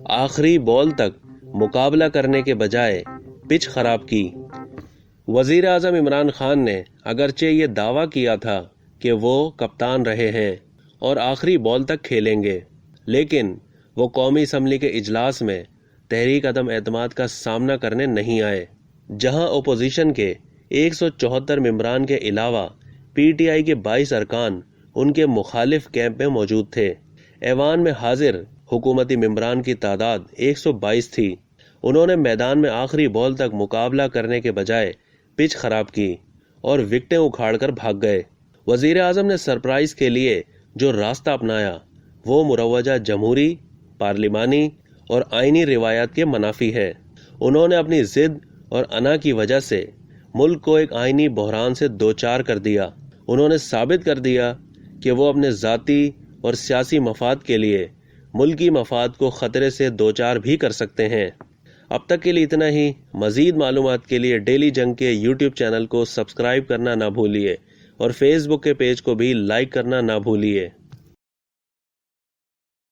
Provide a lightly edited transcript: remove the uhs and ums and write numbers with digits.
آخری بال تک مقابلہ کرنے کے بجائے پچ خراب کی۔ وزیر اعظم عمران خان نے اگرچہ یہ دعویٰ کیا تھا کہ وہ کپتان رہے ہیں اور آخری بال تک کھیلیں گے، لیکن وہ قومی اسمبلی کے اجلاس میں تحریک عدم اعتماد کا سامنا کرنے نہیں آئے، جہاں اپوزیشن کے 174 ممبران کے علاوہ پی ٹی آئی کے 22 ارکان ان کے مخالف کیمپ میں موجود تھے۔ ایوان میں حاضر حکومتی ممبران کی تعداد 122 تھی۔ انہوں نے میدان میں آخری بال تک مقابلہ کرنے کے بجائے پچ خراب کی اور وکٹیں اکھاڑ کر بھاگ گئے۔ وزیر اعظم نے سرپرائز کے لیے جو راستہ اپنایا وہ مروجہ جمہوری، پارلیمانی اور آئینی روایات کے منافی ہے۔ انہوں نے اپنی ضد اور انا کی وجہ سے ملک کو ایک آئینی بحران سے دوچار کر دیا۔ انہوں نے ثابت کر دیا کہ وہ اپنے ذاتی اور سیاسی مفاد کے لیے ملکی مفاد کو خطرے سے دوچار بھی کر سکتے ہیں۔ اب تک کے لیے اتنا ہی۔ مزید معلومات کے لیے ڈیلی جنگ کے یوٹیوب چینل کو سبسکرائب کرنا نہ بھولیے اور فیس بک کے پیج کو بھی لائک کرنا نہ بھولیے۔